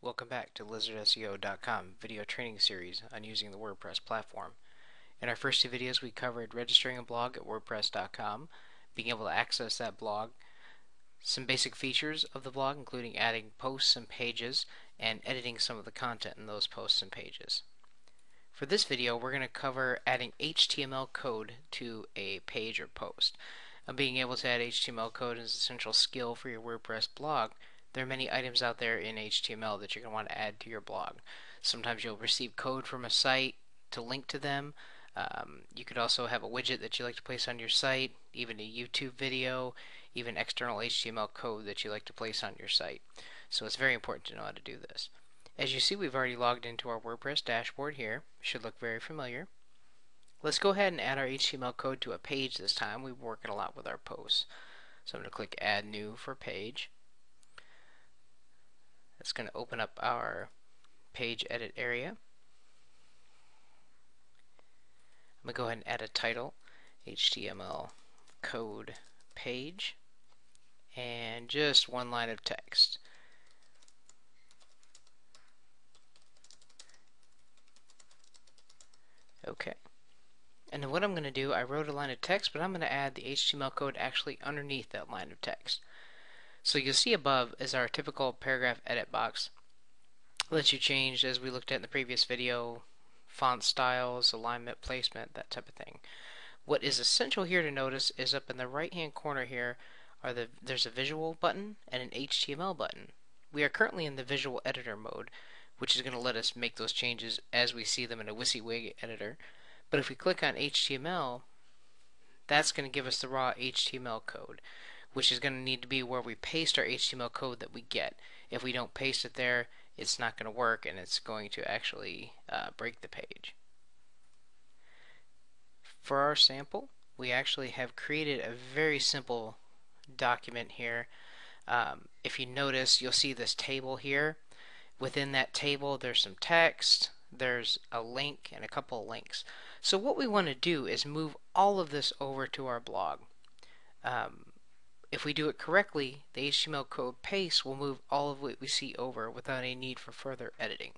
Welcome back to LizardSEO.com video training series on using the WordPress platform. In our first two videos we covered registering a blog at WordPress.com, being able to access that blog, some basic features of the blog including adding posts and pages, and editing some of the content in those posts and pages. For this video we're going to cover adding HTML code to a page or post. Being able to add HTML code is an essential skill for your WordPress blog. There are many items out there in HTML that you're going to want to add to your blog. Sometimes you'll receive code from a site to link to them. You could also have a widget that you like to place on your site, even a YouTube video, even external HTML code that you like to place on your site. So it's very important to know how to do this. As you see, we've already logged into our WordPress dashboard here. It should look very familiar. Let's go ahead and add our HTML code to a page this time. We've been working a lot with our posts. So I'm going to click Add New for Page. That's going to open up our page edit area. I'm going to go ahead and add a title, HTML code page, and just one line of text. Okay. And then what I'm going to do, I wrote a line of text, but I'm going to add the HTML code actually underneath that line of text. So you'll see above is our typical paragraph edit box. It lets you change, as we looked at in the previous video, font styles, alignment, placement, that type of thing. What is essential here to notice is up in the right hand corner here there's a visual button and an HTML button. We are currently in the visual editor mode, which is going to let us make those changes as we see them in a WYSIWYG editor. But if we click on HTML, that's going to give us the raw HTML code, which is going to need to be where we paste our HTML code that we get. If we don't paste it there, it's not going to work and it's going to actually break the page. For our sample, we actually have created a very simple document here. If you notice, you'll see this table here. Within that table there's some text, there's a link and a couple of links. So what we want to do is move all of this over to our blog. If we do it correctly, the HTML code paste will move all of what we see over without any need for further editing.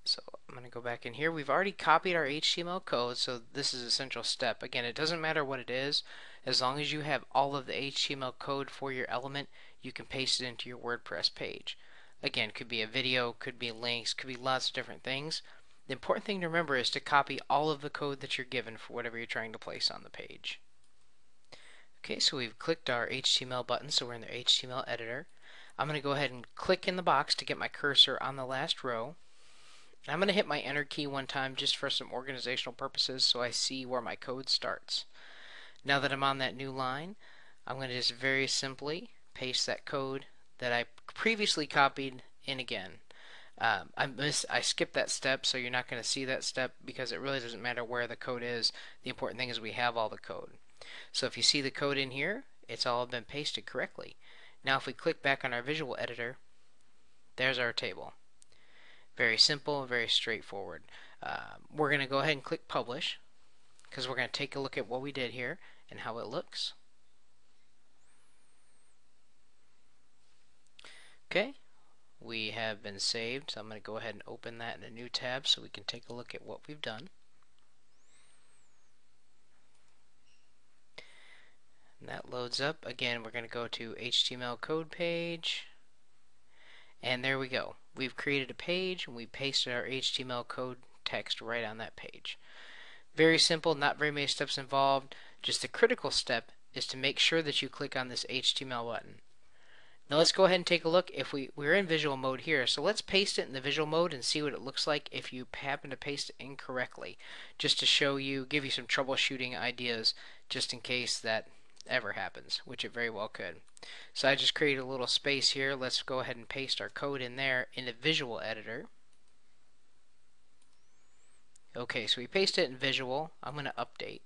So I'm going to go back in here. We've already copied our HTML code, so this is an essential step. Again, it doesn't matter what it is. As long as you have all of the HTML code for your element, you can paste it into your WordPress page. Again, could be a video, could be links, could be lots of different things. The important thing to remember is to copy all of the code that you're given for whatever you're trying to place on the page. Okay, so we've clicked our HTML button, so we're in the HTML editor. I'm going to go ahead and click in the box to get my cursor on the last row. And I'm going to hit my enter key one time just for some organizational purposes so I see where my code starts. Now that I'm on that new line, I'm going to just very simply paste that code that I previously copied in again. I skipped that step, so you're not going to see that step because it really doesn't matter where the code is. The important thing is we have all the code. So if you see the code in here, it's all been pasted correctly. Now if we click back on our visual editor, there's our table. Very simple, very straightforward. We're going to go ahead and click publish because we're going to take a look at what we did here and how it looks. Okay, we have been saved, so I'm going to go ahead and open that in a new tab so we can take a look at what we've done. And that loads up. Again, we're going to go to HTML code page. And there we go. We've created a page and we pasted our HTML code text right on that page. Very simple, not very many steps involved. Just the critical step is to make sure that you click on this HTML button. Now let's go ahead and take a look. If we're in visual mode here, so let's paste it in the visual mode and see what it looks like if you happen to paste it incorrectly, just to show you, give you some troubleshooting ideas just in case that ever happens, which it very well could. So I just created a little space here. Let's go ahead and paste our code in there in the visual editor. Okay, so we paste it in visual. I'm going to update.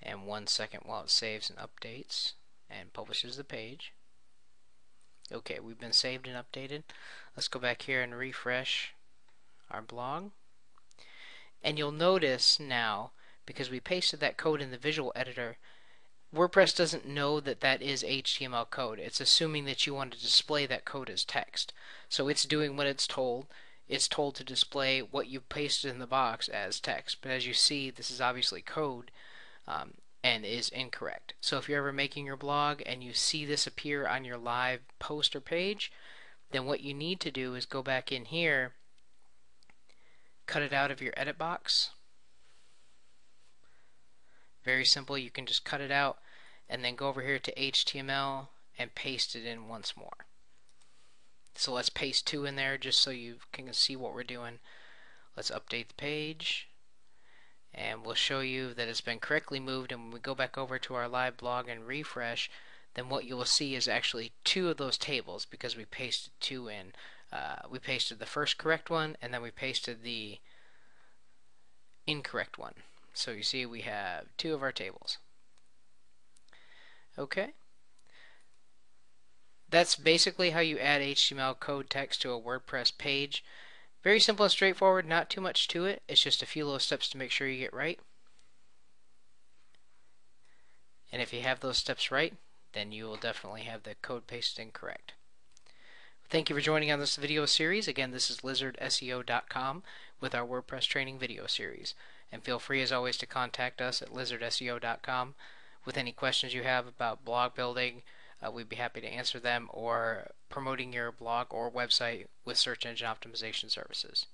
And 1 second while it saves and updates and publishes the page. Okay, we've been saved and updated. Let's go back here and refresh our blog. And you'll notice now, because we pasted that code in the visual editor, WordPress doesn't know that that is HTML code. It's assuming that you want to display that code as text. So it's doing what it's told. It's told to display what you pasted in the box as text. But as you see, this is obviously code um, and is incorrect. So if you're ever making your blog and you see this appear on your live post or page, then what you need to do is go back in here, cut it out of your edit box. Very simple. You can just cut it out and then go over here to HTML and paste it in once more. So let's paste 2 in there just so you can see what we're doing. Let's update the page and we'll show you that it's been correctly moved, and when we go back over to our live blog and refresh, then what you will see is actually 2 of those tables because we pasted 2 in. We pasted the first correct one and then we pasted the incorrect one. So you see we have 2 of our tables. Okay. That's basically how you add HTML code text to a WordPress page. Very simple and straightforward, not too much to it. It's just a few little steps to make sure you get right. And if you have those steps right, then you will definitely have the code pasted in correct. Thank you for joining on this video series. Again, this is lizardseo.com with our WordPress training video series. And feel free as always to contact us at lizardseo.com with any questions you have about blog building. We'd be happy to answer them, or promoting your blog or website with search engine optimization services.